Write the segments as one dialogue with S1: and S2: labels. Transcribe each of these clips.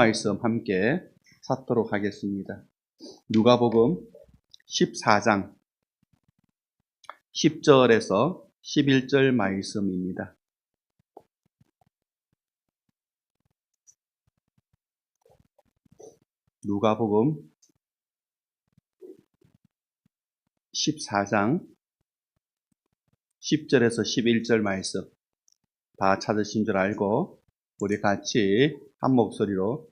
S1: 말씀 함께 찾도록 하겠습니다. 누가복음 14장 10절에서 11절 말씀입니다. 누가복음 14장 10절에서 11절 말씀 다 찾으신 줄 알고 우리 같이 한 목소리로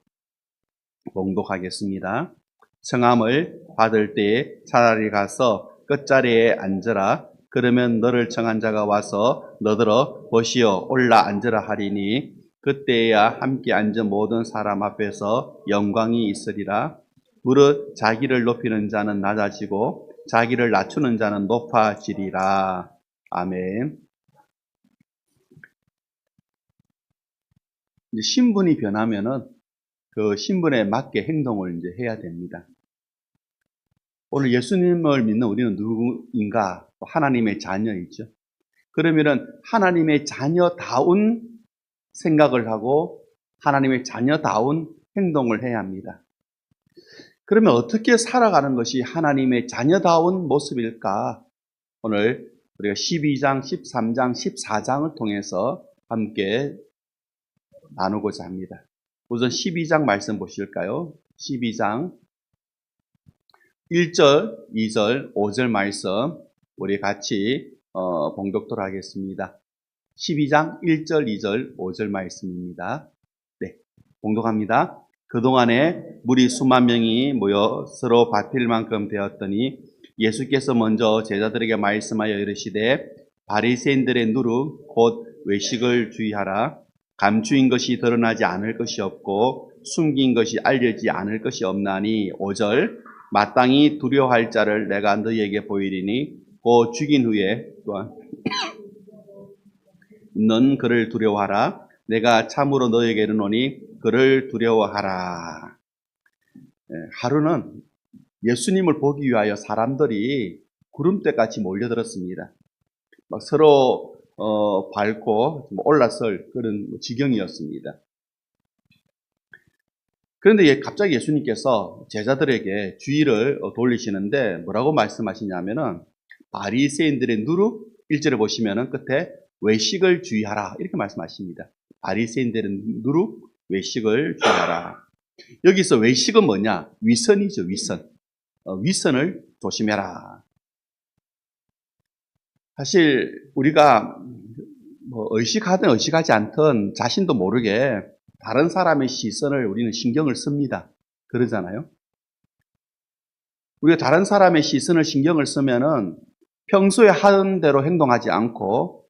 S1: 봉독하겠습니다. 청함을 받을 때에 차라리 가서 끝자리에 앉으라. 그러면 너를 청한 자가 와서 너더러 보시어 올라 앉으라 하리니 그때야 함께 앉은 모든 사람 앞에서 영광이 있으리라. 무릇 자기를 높이는 자는 낮아지고 자기를 낮추는 자는 높아지리라. 아멘. 신분이 변하면은 그 신분에 맞게 행동을 이제 해야 됩니다. 오늘 예수님을 믿는 우리는 누구인가? 하나님의 자녀이죠. 그러면은 하나님의 자녀다운 생각을 하고 하나님의 자녀다운 행동을 해야 합니다. 그러면 어떻게 살아가는 것이 하나님의 자녀다운 모습일까? 오늘 우리가 12장, 13장, 14장을 통해서 함께 나누고자 합니다. 우선 12장 말씀 보실까요? 12장 1절, 2절, 5절 말씀 우리 같이 봉독토록 하겠습니다. 12장 1절, 2절, 5절 말씀입니다. 네, 봉독합니다. 그동안에 무리 수만 명이 모여 서로 밟힐 만큼 되었더니 예수께서 먼저 제자들에게 말씀하여 이르시되 바리새인들의 누룩 곧 외식을 주의하라. 감추인 것이 드러나지 않을 것이 없고 숨긴 것이 알려지지 않을 것이 없나니 5절 마땅히 두려워할 자를 내가 너희에게 보이리니 곧 죽인 후에 또한 넌 그를 두려워하라. 내가 참으로 너희에게 이르노니 그를 두려워하라. 하루는 예수님을 보기 위하여 사람들이 구름대같이 몰려들었습니다. 막 서로 밟고 올라설 그런 지경이었습니다. 그런데 갑자기 예수님께서 제자들에게 주의를 돌리시는데 뭐라고 말씀하시냐면은 바리새인들의 누룩 1절에 보시면은 끝에 외식을 주의하라 이렇게 말씀하십니다. 바리새인들의 누룩 외식을 주의하라. 여기서 외식은 뭐냐? 위선이죠. 위선. 위선을 조심해라. 사실 우리가 의식하든 의식하지 않든 자신도 모르게 다른 사람의 시선을 우리는 신경을 씁니다. 그러잖아요. 우리가 다른 사람의 시선을 신경을 쓰면은 평소에 하던 대로 행동하지 않고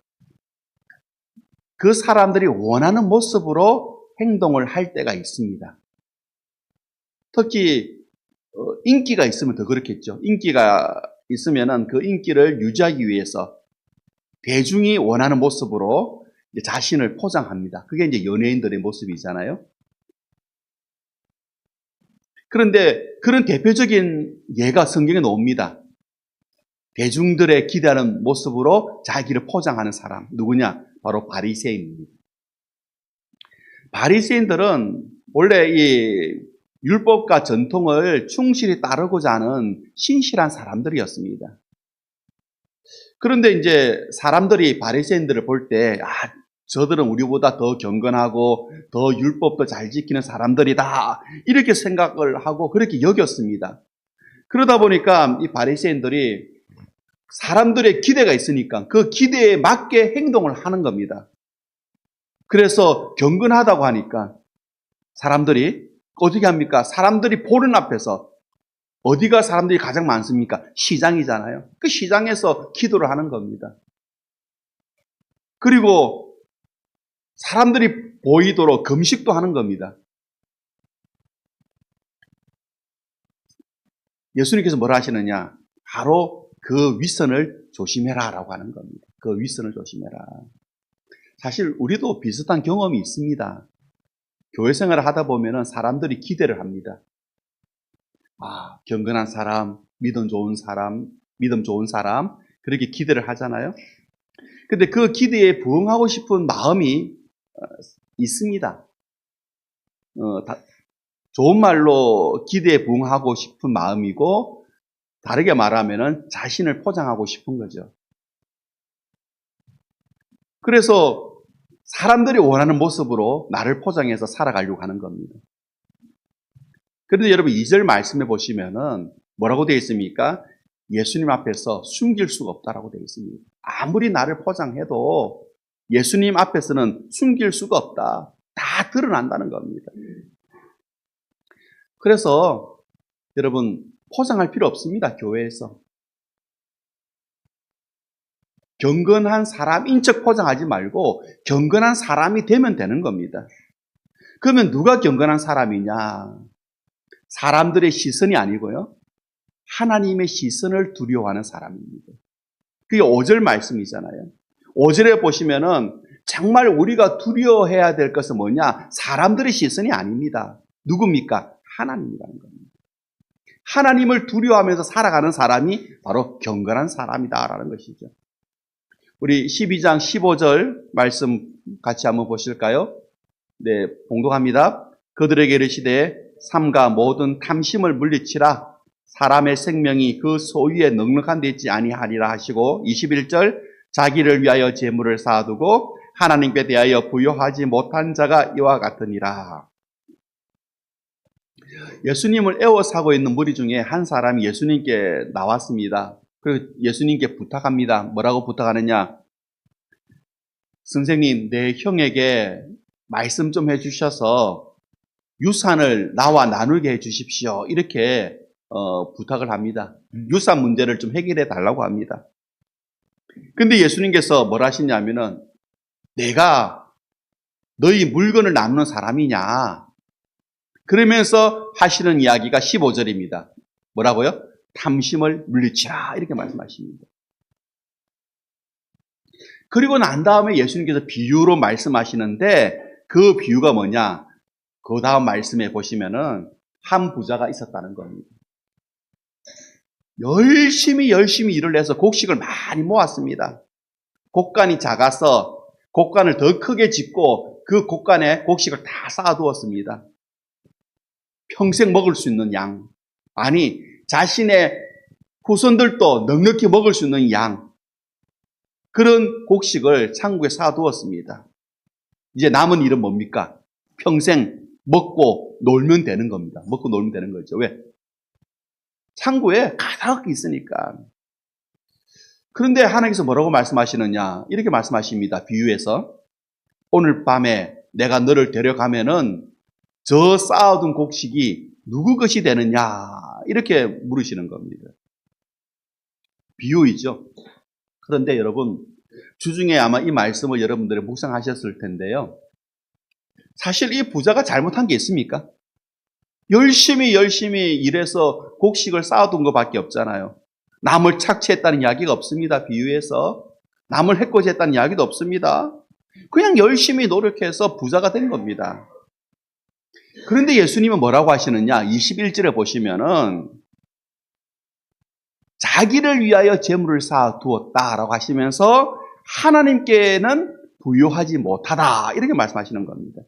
S1: 그 사람들이 원하는 모습으로 행동을 할 때가 있습니다. 특히 인기가 있으면 더 그렇겠죠. 인기가 있으면은 그 인기를 유지하기 위해서 대중이 원하는 모습으로 이제 자신을 포장합니다. 그게 이제 연예인들의 모습이잖아요. 그런데 그런 대표적인 예가 성경에 나옵니다. 대중들의 기대하는 모습으로 자기를 포장하는 사람. 누구냐? 바로 바리새인입니다. 바리새인들은 원래 이 율법과 전통을 충실히 따르고자 하는 신실한 사람들이었습니다. 그런데 이제 사람들이 바리새인들을 볼 때, 저들은 우리보다 더 경건하고 더 율법도 잘 지키는 사람들이다. 이렇게 생각을 하고 그렇게 여겼습니다. 그러다 보니까 이 바리새인들이 사람들의 기대가 있으니까 그 기대에 맞게 행동을 하는 겁니다. 그래서 경건하다고 하니까 사람들이 어떻게 합니까? 사람들이 보는 앞에서 어디가 사람들이 가장 많습니까? 시장이잖아요. 그 시장에서 기도를 하는 겁니다. 그리고 사람들이 보이도록 금식도 하는 겁니다. 예수님께서 뭐라 하시느냐? 바로 그 위선을 조심해라 라고 하는 겁니다. 그 위선을 조심해라. 사실 우리도 비슷한 경험이 있습니다. 교회 생활을 하다 보면 사람들이 기대를 합니다. 경건한 사람, 믿음 좋은 사람, 그렇게 기대를 하잖아요. 근데 그 기대에 부응하고 싶은 마음이 있습니다. 좋은 말로 기대에 부응하고 싶은 마음이고, 다르게 말하면은 자신을 포장하고 싶은 거죠. 그래서 사람들이 원하는 모습으로 나를 포장해서 살아가려고 하는 겁니다. 그런데 여러분 2절 말씀해 보시면은 뭐라고 되어 있습니까? 예수님 앞에서 숨길 수가 없다라고 되어 있습니다. 아무리 나를 포장해도 예수님 앞에서는 숨길 수가 없다. 다 드러난다는 겁니다. 그래서 여러분 포장할 필요 없습니다. 교회에서. 경건한 사람인 척 포장하지 말고 경건한 사람이 되면 되는 겁니다. 그러면 누가 경건한 사람이냐? 사람들의 시선이 아니고요. 하나님의 시선을 두려워하는 사람입니다. 그게 5절 말씀이잖아요. 5절에 보시면은 정말 우리가 두려워해야 될 것은 뭐냐? 사람들의 시선이 아닙니다. 누굽니까? 하나님이라는 겁니다. 하나님을 두려워하면서 살아가는 사람이 바로 경건한 사람이다라는 것이죠. 우리 12장 15절 말씀 같이 한번 보실까요? 네, 봉독합니다. 그들에게 이르시되 삼가 모든 탐심을 물리치라. 사람의 생명이 그 소유에 넉넉한 데 있지 아니하리라 하시고 21절 자기를 위하여 재물을 쌓아두고 하나님께 대하여 부요하지 못한 자가 이와 같으니라. 예수님을 애워싸고 있는 무리 중에 한 사람이 예수님께 나왔습니다. 그리고 예수님께 부탁합니다. 뭐라고 부탁하느냐? 선생님, 내 형에게 말씀 좀 해주셔서 유산을 나와 나누게 해주십시오. 이렇게 부탁을 합니다. 유산 문제를 좀 해결해 달라고 합니다. 근데 예수님께서 뭘 하시냐면은 내가 너희 물건을 나누는 사람이냐? 그러면서 하시는 이야기가 15절입니다. 뭐라고요? 탐심을 물리치라 이렇게 말씀하십니다. 그리고 난 다음에 예수님께서 비유로 말씀하시는데 그 비유가 뭐냐? 그 다음 말씀에 보시면은 한 부자가 있었다는 겁니다. 열심히 일을 해서 곡식을 많이 모았습니다. 곡간이 작아서 곡간을 더 크게 짓고 그 곡간에 곡식을 다 쌓아두었습니다. 평생 먹을 수 있는 양, 아니 자신의 후손들도 넉넉히 먹을 수 있는 양, 그런 곡식을 창고에 쌓아두었습니다. 이제 남은 일은 뭡니까? 평생 먹고 놀면 되는 겁니다. 먹고 놀면 되는 거죠. 왜? 창고에 가득 있으니까. 그런데 하나님께서 뭐라고 말씀하시느냐? 이렇게 말씀하십니다. 비유에서 오늘 밤에 내가 너를 데려가면은 저 쌓아둔 곡식이 누구 것이 되느냐? 이렇게 물으시는 겁니다. 비유이죠. 그런데 여러분, 주중에 아마 이 말씀을 여러분들이 묵상하셨을 텐데요. 사실 이 부자가 잘못한 게 있습니까? 열심히 일해서 곡식을 쌓아둔 것밖에 없잖아요. 남을 착취했다는 이야기가 없습니다. 비유에서. 남을 해코지했다는 이야기도 없습니다. 그냥 열심히 노력해서 부자가 된 겁니다. 그런데 예수님은 뭐라고 하시느냐? 21절에 보시면은 자기를 위하여 재물을 쌓아두었다라고 하시면서 하나님께는 부요하지 못하다 이렇게 말씀하시는 겁니다.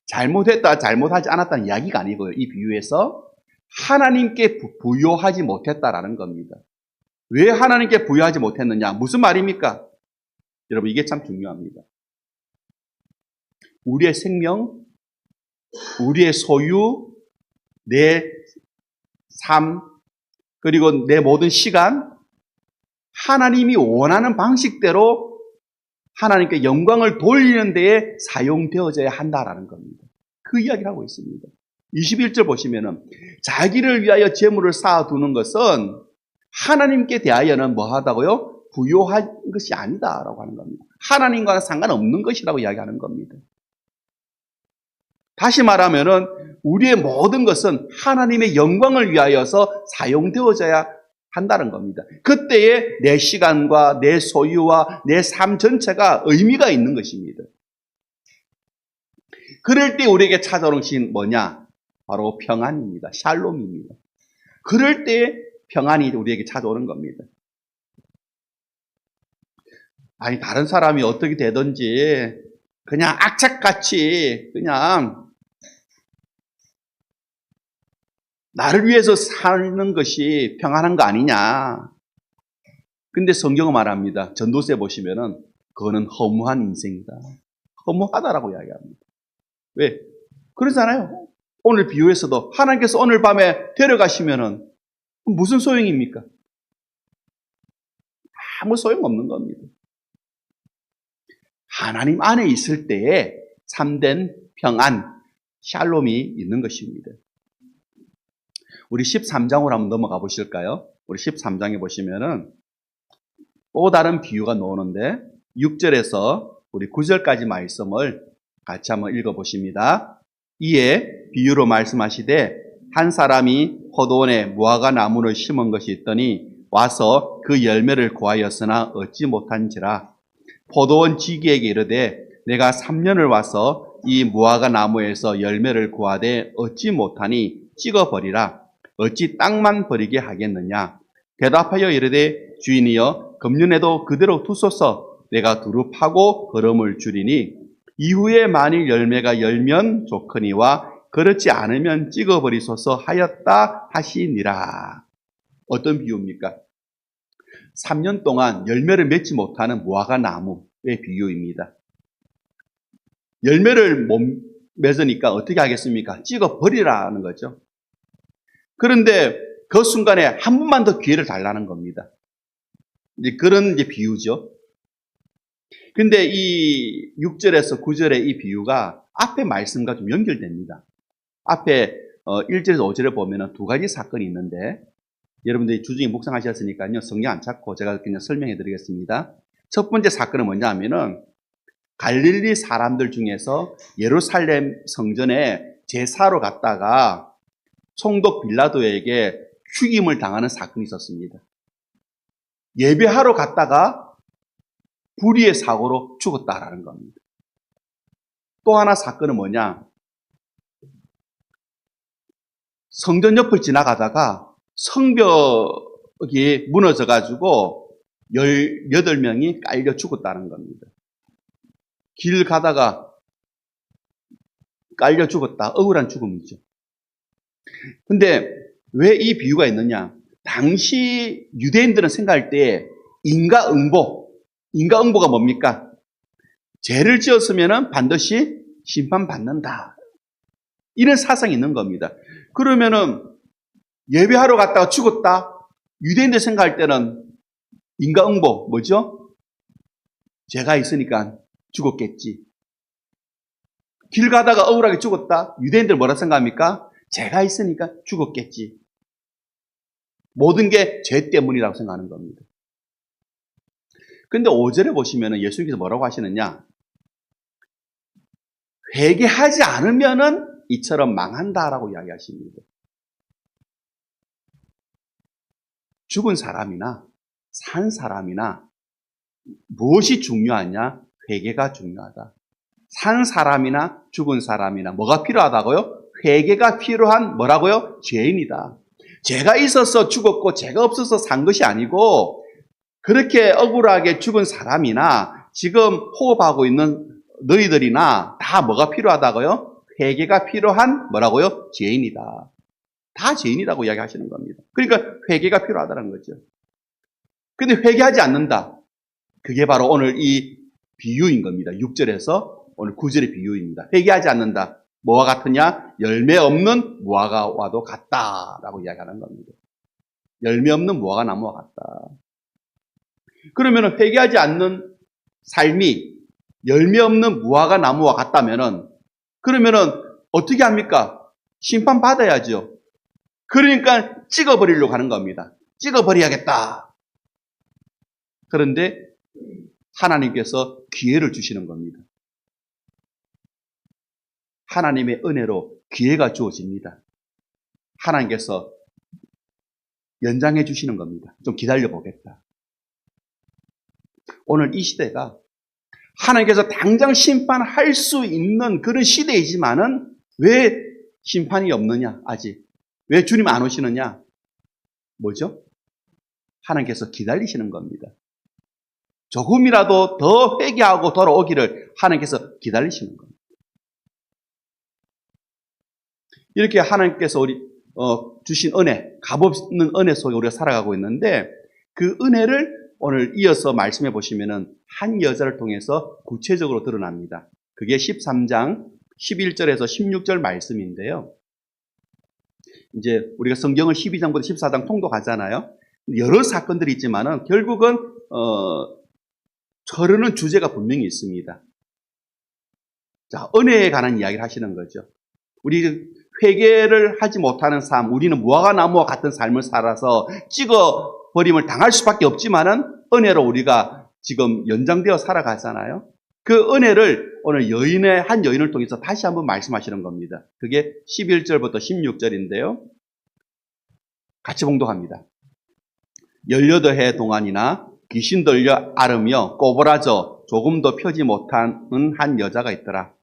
S1: 잘못했다, 잘못하지 않았다는 이야기가 아니고요. 이 비유에서 하나님께 부요하지 못했다라는 겁니다. 왜 하나님께 부요하지 못했느냐? 무슨 말입니까? 여러분 이게 참 중요합니다. 우리의 생명, 우리의 소유, 내 삶, 그리고 내 모든 시간, 하나님이 원하는 방식대로 하나님께 영광을 돌리는 데에 사용되어져야 한다라는 겁니다. 그 이야기를 하고 있습니다. 21절 보시면은 자기를 위하여 재물을 쌓아두는 것은 하나님께 대하여는 뭐 하다고요? 부요한 것이 아니다라고 하는 겁니다. 하나님과는 상관없는 것이라고 이야기하는 겁니다. 다시 말하면은 우리의 모든 것은 하나님의 영광을 위하여서 사용되어져야 한다는 겁니다. 그때에 내 시간과 내 소유와 내 삶 전체가 의미가 있는 것입니다. 그럴 때 우리에게 찾아오는 것이 뭐냐? 바로 평안입니다. 샬롬입니다. 그럴 때 평안이 우리에게 찾아오는 겁니다. 아니 다른 사람이 어떻게 되든지 그냥 악착같이 그냥 나를 위해서 사는 것이 평안한 거 아니냐. 근데 성경은 말합니다. 전도서에 보시면은 그거는 허무한 인생이다. 허무하다라고 이야기합니다. 왜? 그러잖아요. 오늘 비유에서도 하나님께서 오늘 밤에 데려가시면은 무슨 소용입니까? 아무 소용없는 겁니다. 하나님 안에 있을 때에 참된 평안, 샬롬이 있는 것입니다. 우리 13장으로 한번 넘어가 보실까요? 우리 13장에 보시면은 또 다른 비유가 나오는데 6절에서 우리 9절까지 말씀을 같이 한번 읽어보십니다. 이에 비유로 말씀하시되 한 사람이 포도원에 무화과 나무를 심은 것이 있더니 와서 그 열매를 구하였으나 얻지 못한지라. 포도원 지기에게 이르되 내가 3년을 와서 이 무화과 나무에서 열매를 구하되 얻지 못하니 찍어버리라. 어찌 땅만 버리게 하겠느냐. 대답하여 이르되 주인이여 금년에도 그대로 두소서. 내가 두루 파고 거름을 줄이니 이후에 만일 열매가 열면 좋거니와 그렇지 않으면 찍어버리소서 하였다 하시니라. 어떤 비유입니까? 3년 동안 열매를 맺지 못하는 무화과 나무의 비유입니다. 열매를 못 맺으니까 어떻게 하겠습니까? 찍어버리라는 거죠. 그런데 그 순간에 한 번만 더 기회를 달라는 겁니다. 이제 그런 이제 비유죠. 근데 이 6절에서 9절의 이 비유가 앞에 말씀과 좀 연결됩니다. 앞에 1절에서 5절에 보면 두 가지 사건이 있는데 여러분들이 주중에 묵상하셨으니까요. 성경 안 찾고 제가 그냥 설명해 드리겠습니다. 첫 번째 사건은 뭐냐 하면은 갈릴리 사람들 중에서 예루살렘 성전에 제사로 갔다가 총독 빌라도에게 죽임을 당하는 사건이 있었습니다. 예배하러 갔다가 불의의 사고로 죽었다라는 겁니다. 또 하나 사건은 뭐냐? 성전 옆을 지나가다가 성벽이 무너져가지고 18명이 깔려 죽었다는 겁니다. 길 가다가 깔려 죽었다. 억울한 죽음이죠. 근데 왜 이 비유가 있느냐? 당시 유대인들은 생각할 때 인과응보가 뭡니까? 죄를 지었으면 반드시 심판받는다. 이런 사상이 있는 겁니다. 그러면은 예배하러 갔다가 죽었다? 유대인들 생각할 때는 인과응보 뭐죠? 죄가 있으니까 죽었겠지. 길 가다가 억울하게 죽었다? 유대인들 뭐라 생각합니까? 죄가 있으니까 죽었겠지. 모든 게 죄 때문이라고 생각하는 겁니다. 근데 5절에 보시면 예수님께서 뭐라고 하시느냐? 회개하지 않으면은 이처럼 망한다라고 이야기하십니다. 죽은 사람이나 산 사람이나 무엇이 중요하냐? 회개가 중요하다. 산 사람이나 죽은 사람이나 뭐가 필요하다고요? 회개가 필요한 뭐라고요? 죄인이다. 죄가 있어서 죽었고 죄가 없어서 산 것이 아니고 그렇게 억울하게 죽은 사람이나 지금 호흡하고 있는 너희들이나 다 뭐가 필요하다고요? 회개가 필요한 뭐라고요? 죄인이다. 다 죄인이라고 이야기하시는 겁니다. 그러니까 회개가 필요하다는 거죠. 근데 회개하지 않는다. 그게 바로 오늘 이 비유인 겁니다. 6절에서 오늘 9절의 비유입니다. 회개하지 않는다. 뭐와 같으냐? 열매 없는 무화과와도 같다라고 이야기하는 겁니다. 열매 없는 무화과 나무와 같다. 그러면 회개하지 않는 삶이 열매 없는 무화과 나무와 같다면은 그러면은 어떻게 합니까? 심판 받아야죠. 그러니까 찍어버리려고 하는 겁니다. 찍어버려야겠다. 그런데 하나님께서 기회를 주시는 겁니다. 하나님의 은혜로 기회가 주어집니다. 하나님께서 연장해 주시는 겁니다. 좀 기다려 보겠다. 오늘 이 시대가 하나님께서 당장 심판할 수 있는 그런 시대이지만은 왜 심판이 없느냐? 아직. 왜 주님 안 오시느냐? 뭐죠? 하나님께서 기다리시는 겁니다. 조금이라도 더 회개하고 돌아오기를 하나님께서 기다리시는 겁니다. 이렇게 하나님께서 우리 주신 은혜, 값없는 은혜 속에 우리가 살아가고 있는데 그 은혜를 오늘 이어서 말씀해 보시면은 한 여자를 통해서 구체적으로 드러납니다. 그게 13장 11절에서 16절 말씀인데요. 이제 우리가 성경을 12장부터 14장 통독하잖아요. 여러 사건들이 있지만은 결국은 흐르는 주제가 분명히 있습니다. 자, 은혜에 관한 이야기를 하시는 거죠. 우리 회개를 하지 못하는 삶, 우리는 무화과 나무와 같은 삶을 살아서 찍어버림을 당할 수밖에 없지만은 은혜로 우리가 지금 연장되어 살아가잖아요. 그 은혜를 오늘 한 여인을 통해서 다시 한번 말씀하시는 겁니다. 그게 11절부터 16절인데요. 같이 봉독합니다. 18해 동안이나 귀신 들려 앓으며 꼬부라져 조금도 펴지 못하는 한 여자가 있더라.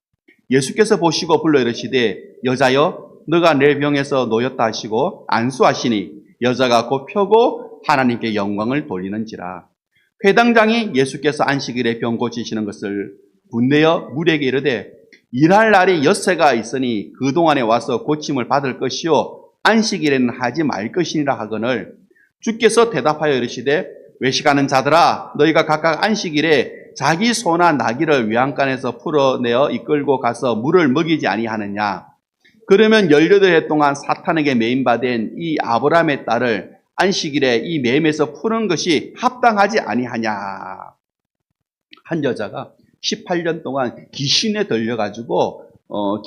S1: 예수께서 보시고 불러 이르시되 여자여 너가 내 병에서 놓였다 하시고 안수하시니 여자가 곧 펴고 하나님께 영광을 돌리는지라. 회당장이 예수께서 안식일에 병 고치시는 것을 분내어 무리에게 이르되 일할 날이 엿새가 있으니 그동안에 와서 고침을 받을 것이요 안식일에는 하지 말 것이니라 하거늘 주께서 대답하여 이르시되 외식하는 자들아 너희가 각각 안식일에 자기 소나 나귀를 외양간에서 풀어내어 이끌고 가서 물을 먹이지 아니하느냐. 그러면 18해 동안 사탄에게 매인받은 이 아브라함의 딸을 안식일에 이 매임에서 푸는 것이 합당하지 아니하냐. 한 여자가 18년 동안 귀신에 들려가지고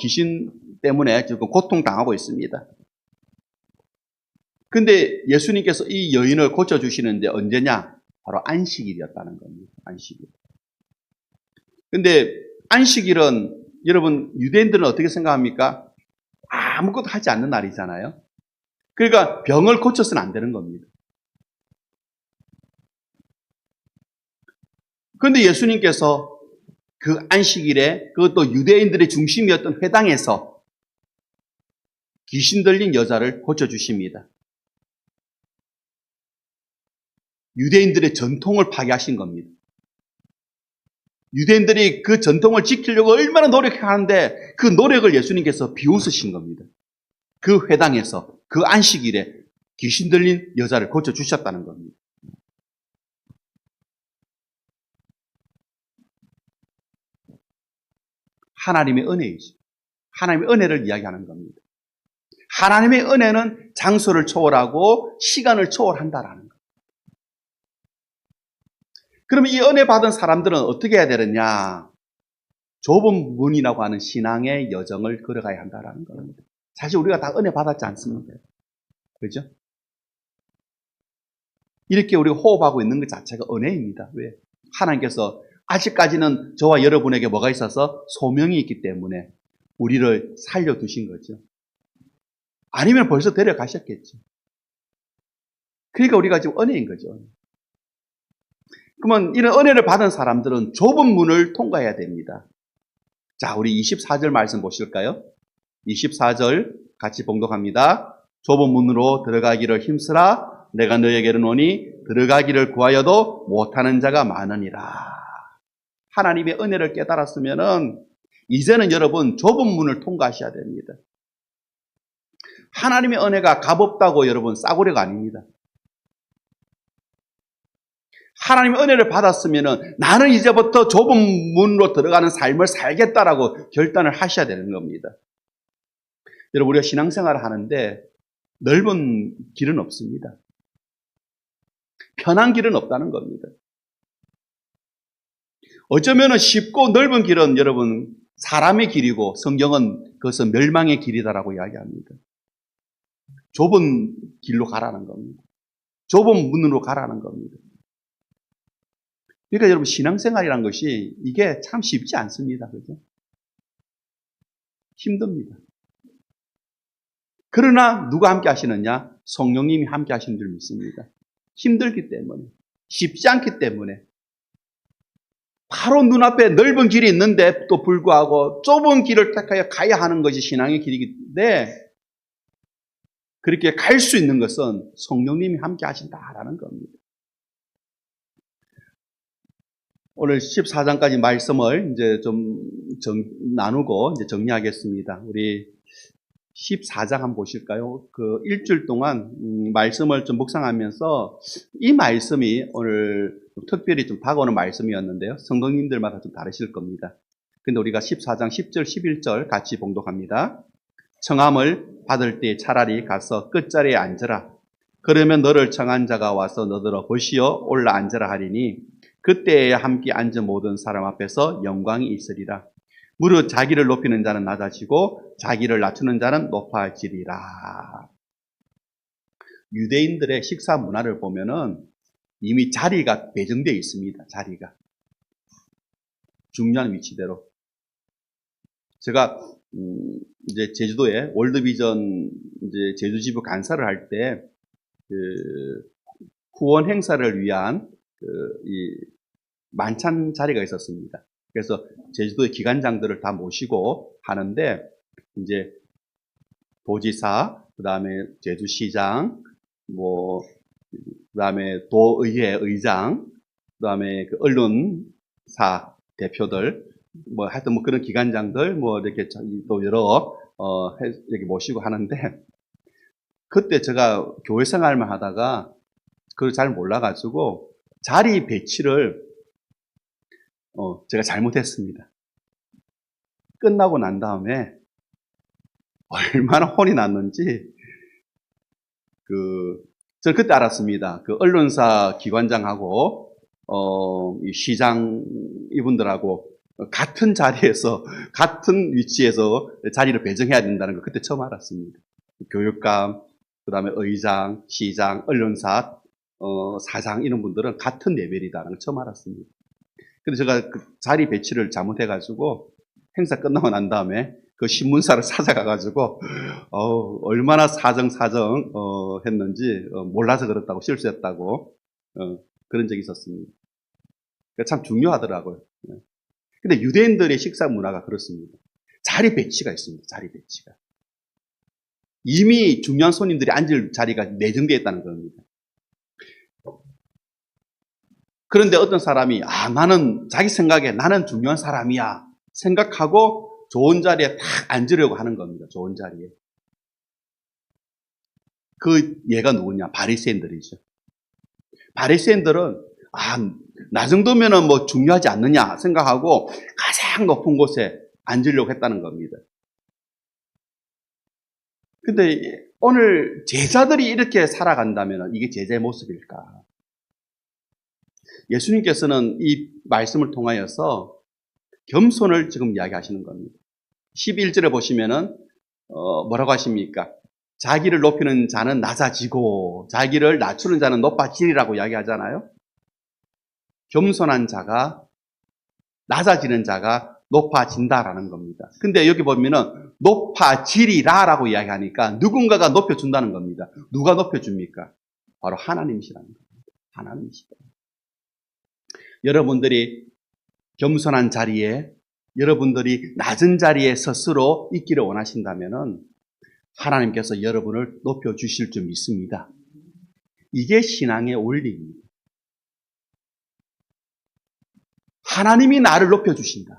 S1: 귀신 때문에 지금 고통당하고 있습니다. 근데 예수님께서 이 여인을 고쳐주시는데 언제냐? 바로 안식일이었다는 겁니다. 안식일. 근데 안식일은 여러분 유대인들은 어떻게 생각합니까? 아무것도 하지 않는 날이잖아요. 그러니까 병을 고쳐서는 안 되는 겁니다. 그런데 예수님께서 그 안식일에 그것도 유대인들의 중심이었던 회당에서 귀신 들린 여자를 고쳐주십니다. 유대인들의 전통을 파괴하신 겁니다. 유대인들이 그 전통을 지키려고 얼마나 노력하는데 그 노력을 예수님께서 비웃으신 겁니다. 그 회당에서 그 안식일에 귀신 들린 여자를 고쳐주셨다는 겁니다. 하나님의 은혜이죠. 하나님의 은혜를 이야기하는 겁니다. 하나님의 은혜는 장소를 초월하고 시간을 초월한다라는 거예요. 그러면 이 은혜 받은 사람들은 어떻게 해야 되느냐? 좁은 문이라고 하는 신앙의 여정을 걸어가야 한다는 겁니다. 사실 우리가 다 은혜 받았지 않습니까? 그렇죠? 이렇게 우리가 호흡하고 있는 것 자체가 은혜입니다. 왜? 하나님께서 아직까지는 저와 여러분에게 뭐가 있어서 소명이 있기 때문에 우리를 살려두신 거죠. 아니면 벌써 데려가셨겠죠. 그러니까 우리가 지금 은혜인 거죠. 그러면 이런 은혜를 받은 사람들은 좁은 문을 통과해야 됩니다. 자, 우리 24절 말씀 보실까요? 24절 같이 봉독합니다. 좁은 문으로 들어가기를 힘쓰라. 내가 너에게 이르노니 들어가기를 구하여도 못하는 자가 많으니라. 하나님의 은혜를 깨달았으면은 이제는 여러분 좁은 문을 통과하셔야 됩니다. 하나님의 은혜가 값없다고 여러분 싸구려가 아닙니다. 하나님의 은혜를 받았으면은 나는 이제부터 좁은 문으로 들어가는 삶을 살겠다라고 결단을 하셔야 되는 겁니다. 여러분 우리가 신앙생활을 하는데 넓은 길은 없습니다. 편한 길은 없다는 겁니다. 어쩌면 쉽고 넓은 길은 여러분 사람의 길이고 성경은 그것은 멸망의 길이다라고 이야기합니다. 좁은 길로 가라는 겁니다. 좁은 문으로 가라는 겁니다. 그러니까 여러분 신앙생활이란 것이 이게 참 쉽지 않습니다. 그죠? 힘듭니다. 그러나 누가 함께 하시느냐? 성령님이 함께 하시는 줄 믿습니다. 힘들기 때문에, 쉽지 않기 때문에, 바로 눈앞에 넓은 길이 있는데 또 불구하고 좁은 길을 택하여 가야 하는 것이 신앙의 길이기인데 그렇게 갈 수 있는 것은 성령님이 함께 하신다라는 겁니다. 오늘 14장까지 말씀을 이제 좀 나누고 이제 정리하겠습니다. 우리 14장 한번 보실까요? 그 일주일 동안 말씀을 좀 묵상하면서 이 말씀이 오늘 특별히 좀 다가오는 말씀이었는데요. 성도님들마다 좀 다르실 겁니다. 근데 우리가 14장 10절, 11절 같이 봉독합니다. 청함을 받을 때 차라리 가서 끝자리에 앉으라. 그러면 너를 청한 자가 와서 너더러 보시어 올라 앉으라 하리니 그때에 함께 앉은 모든 사람 앞에서 영광이 있으리라. 무릇 자기를 높이는 자는 낮아지고 자기를 낮추는 자는 높아지리라. 유대인들의 식사 문화를 보면은 이미 자리가 배정되어 있습니다. 자리가. 중요한 위치대로. 제가 이제 제주도에 월드비전 이제 제주지부 간사를 할 때 후원 행사를 위한 이 만찬 자리가 있었습니다. 그래서 제주도의 기관장들을 다 모시고 하는데 이제 도지사, 그다음에 제주시장, 그다음에 도의회 의장, 그다음에 그 언론사 대표들, 하여튼 그런 기관장들 이렇게 또 여러 이렇게 모시고 하는데 그때 제가 교회 생활만 하다가 그걸 잘 몰라가지고 자리 배치를 제가 잘못했습니다. 끝나고 난 다음에 얼마나 혼이 났는지 저는 그때 알았습니다. 그 언론사 기관장하고 이 시장 이분들하고 같은 자리에서 같은 위치에서 자리를 배정해야 된다는 걸 그때 처음 알았습니다. 교육감, 그다음에 의장, 시장, 언론사 사장 이런 분들은 같은 레벨이다라는 걸 처음 알았습니다. 근데 제가 그 자리 배치를 잘못해가지고 행사 끝나고 난 다음에 그 신문사를 찾아가가지고 얼마나 사정 했는지 몰라서 그렇다고 실수했다고 그런 적이 있었습니다. 참 중요하더라고요. 근데 유대인들의 식사 문화가 그렇습니다. 자리 배치가 있습니다. 자리 배치가. 이미 중요한 손님들이 앉을 자리가 내정되어 있다는 겁니다. 그런데 어떤 사람이 나는 자기 생각에 나는 중요한 사람이야 생각하고 좋은 자리에 딱 앉으려고 하는 겁니다. 좋은 자리에. 그 얘가 누구냐? 바리새인들이죠. 바리새인들은 나 정도면은 중요하지 않느냐 생각하고 가장 높은 곳에 앉으려고 했다는 겁니다. 근데 오늘 제자들이 이렇게 살아간다면 이게 제자의 모습일까? 예수님께서는 이 말씀을 통하여서 겸손을 지금 이야기하시는 겁니다. 11절에 보시면은 뭐라고 하십니까? 자기를 높이는 자는 낮아지고 자기를 낮추는 자는 높아지리라고 이야기하잖아요. 겸손한 자가 낮아지는 자가 높아진다라는 겁니다. 근데 여기 보면은 높아지리라라고 이야기하니까 누군가가 높여준다는 겁니다. 누가 높여줍니까? 바로 하나님이시라는 겁니다. 하나님이시다. 여러분들이 겸손한 자리에, 여러분들이 낮은 자리에 스스로 있기를 원하신다면은 하나님께서 여러분을 높여주실 줄 믿습니다. 이게 신앙의 원리입니다. 하나님이 나를 높여주신다.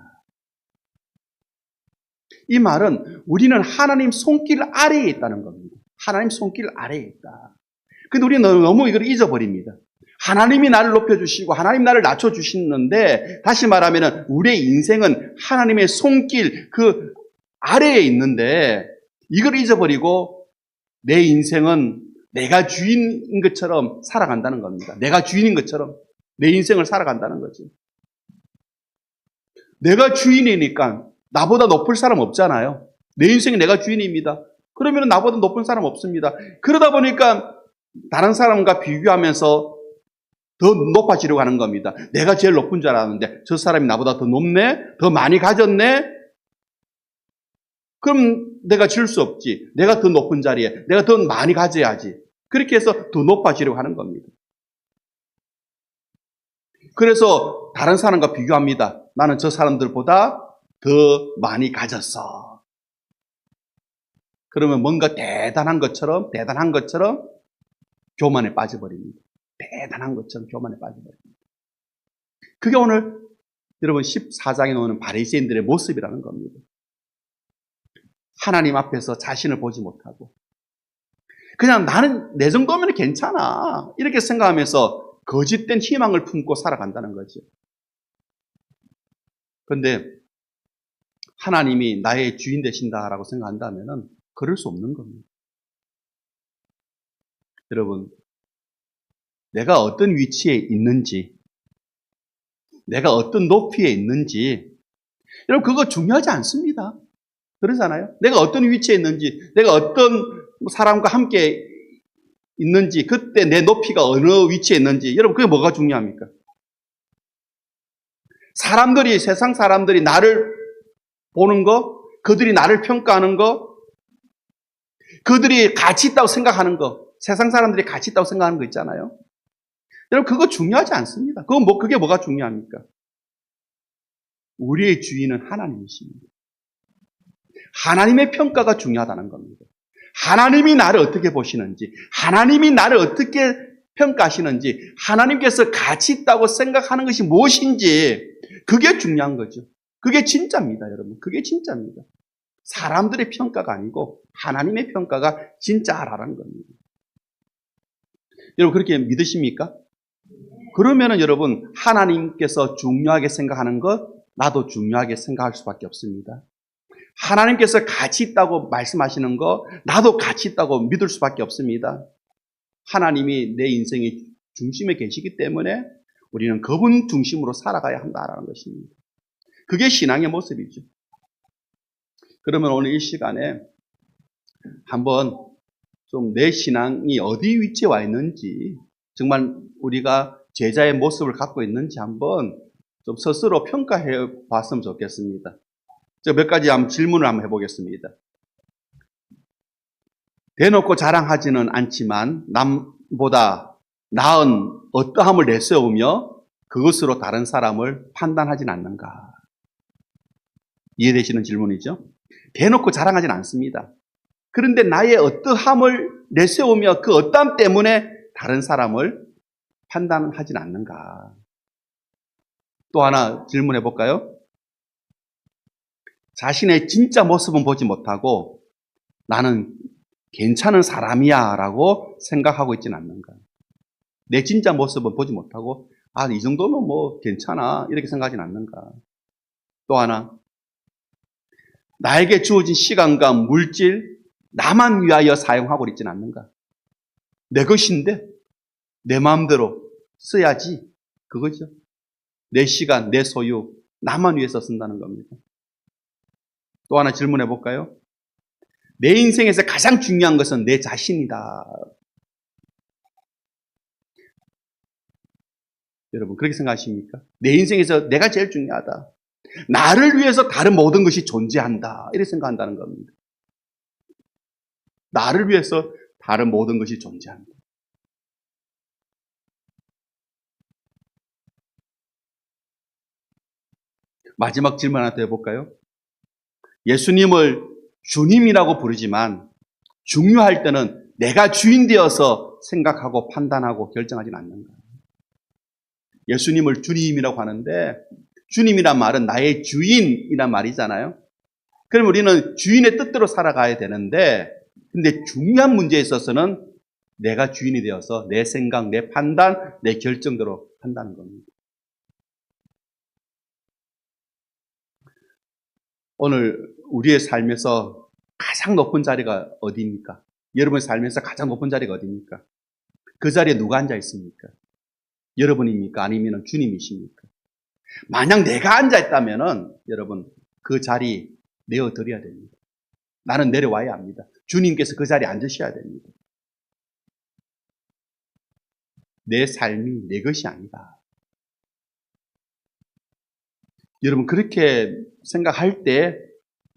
S1: 이 말은 우리는 하나님 손길 아래에 있다는 겁니다. 하나님 손길 아래에 있다. 근데 우리는 너무 이걸 잊어버립니다. 하나님이 나를 높여주시고 하나님 나를 낮춰주시는데 다시 말하면 우리의 인생은 하나님의 손길 그 아래에 있는데 이걸 잊어버리고 내 인생은 내가 주인인 것처럼 살아간다는 겁니다. 내가 주인인 것처럼 내 인생을 살아간다는 거지. 내가 주인이니까 나보다 높을 사람 없잖아요. 내 인생이 내가 주인입니다. 그러면 나보다 높은 사람 없습니다. 그러다 보니까 다른 사람과 비교하면서 더 높아지려고 하는 겁니다. 내가 제일 높은 줄 알았는데 저 사람이 나보다 더 높네? 더 많이 가졌네? 그럼 내가 질 수 없지. 내가 더 높은 자리에 내가 더 많이 가져야지. 그렇게 해서 더 높아지려고 하는 겁니다. 그래서 다른 사람과 비교합니다. 나는 저 사람들보다 더 많이 가졌어. 그러면 뭔가 대단한 것처럼 교만에 빠져버립니다. 대단한 것처럼 교만에 빠져버립니다. 그게 오늘 여러분 14장에 나오는 바리새인들의 모습이라는 겁니다. 하나님 앞에서 자신을 보지 못하고 그냥 나는 내 정도면 괜찮아 이렇게 생각하면서 거짓된 희망을 품고 살아간다는 거죠. 그런데 하나님이 나의 주인 되신다라고 생각한다면 그럴 수 없는 겁니다. 여러분, 내가 어떤 위치에 있는지, 내가 어떤 높이에 있는지, 여러분 그거 중요하지 않습니다. 그러잖아요. 내가 어떤 위치에 있는지, 내가 어떤 사람과 함께 있는지, 그때 내 높이가 어느 위치에 있는지, 여러분 그게 뭐가 중요합니까? 세상 사람들이 나를 보는 거, 그들이 나를 평가하는 거, 그들이 가치 있다고 생각하는 거, 세상 사람들이 가치 있다고 생각하는 거 있잖아요. 여러분 그거 중요하지 않습니다. 그게 뭐가 중요합니까? 우리의 주인은 하나님이십니다. 하나님의 평가가 중요하다는 겁니다. 하나님이 나를 어떻게 보시는지, 하나님이 나를 어떻게 평가하시는지, 하나님께서 가치 있다고 생각하는 것이 무엇인지, 그게 중요한 거죠. 그게 진짜입니다, 여러분. 그게 진짜입니다. 사람들의 평가가 아니고 하나님의 평가가 진짜라는 겁니다. 여러분 그렇게 믿으십니까? 그러면은 여러분 하나님께서 중요하게 생각하는 것, 나도 중요하게 생각할 수밖에 없습니다. 하나님께서 가치 있다고 말씀하시는 거, 나도 가치 있다고 믿을 수밖에 없습니다. 하나님이 내 인생의 중심에 계시기 때문에 우리는 그분 중심으로 살아가야 한다라는 것입니다. 그게 신앙의 모습이죠. 그러면 오늘 이 시간에 한번 좀 내 신앙이 어디 위치에 와 있는지, 정말 우리가 제자의 모습을 갖고 있는지 한번 좀 스스로 평가해 봤으면 좋겠습니다. 제가 몇 가지 질문을 한번 해보겠습니다. 대놓고 자랑하지는 않지만 남보다 나은 어떠함을 내세우며 그것으로 다른 사람을 판단하진 않는가? 이해되시는 질문이죠? 대놓고 자랑하지는 않습니다. 그런데 나의 어떠함을 내세우며 그 어떠함 때문에 다른 사람을 판단하진 않는가? 또 하나 질문해 볼까요? 자신의 진짜 모습은 보지 못하고 나는 괜찮은 사람이야 라고 생각하고 있지는 않는가? 내 진짜 모습은 보지 못하고 이 정도면 뭐 괜찮아 이렇게 생각하지는 않는가? 또 하나, 나에게 주어진 시간과 물질 나만 위하여 사용하고 있지는 않는가? 내 것인데 내 마음대로 써야지, 그거죠. 내 시간, 내 소유 나만 위해서 쓴다는 겁니다. 또 하나 질문해 볼까요? 내 인생에서 가장 중요한 것은 내 자신이다. 여러분 그렇게 생각하십니까? 내 인생에서 내가 제일 중요하다. 나를 위해서 다른 모든 것이 존재한다. 이렇게 생각한다는 겁니다. 나를 위해서 다른 모든 것이 존재한다. 마지막 질문 하나 더 해볼까요? 예수님을 주님이라고 부르지만 중요할 때는 내가 주인 되어서 생각하고 판단하고 결정하지는 않는가? 예수님을 주님이라고 하는데 주님이란 말은 나의 주인이란 말이잖아요. 그럼 우리는 주인의 뜻대로 살아가야 되는데, 근데 중요한 문제에 있어서는 내가 주인이 되어서 내 생각, 내 판단, 내 결정대로 한다는 겁니다. 오늘 우리의 삶에서 가장 높은 자리가 어디입니까? 여러분의 삶에서 가장 높은 자리가 어디입니까? 그 자리에 누가 앉아 있습니까? 여러분입니까? 아니면 주님이십니까? 만약 내가 앉아 있다면은 여러분 그 자리 내어드려야 됩니다. 나는 내려와야 합니다. 주님께서 그 자리에 앉으셔야 됩니다. 내 삶이 내 것이 아니다. 여러분 그렇게 생각할 때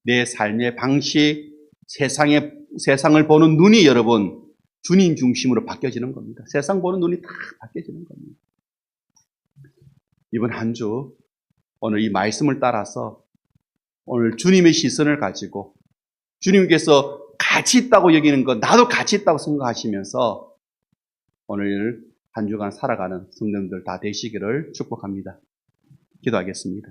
S1: 내 삶의 방식, 세상을 보는 눈이 여러분 주님 중심으로 바뀌어지는 겁니다. 세상 보는 눈이 다 바뀌어지는 겁니다. 이번 한 주 오늘 이 말씀을 따라서 오늘 주님의 시선을 가지고 주님께서 가치 있다고 여기는 것, 나도 가치 있다고 생각하시면서 오늘 한 주간 살아가는 성도님들 다 되시기를 축복합니다. 기도하겠습니다.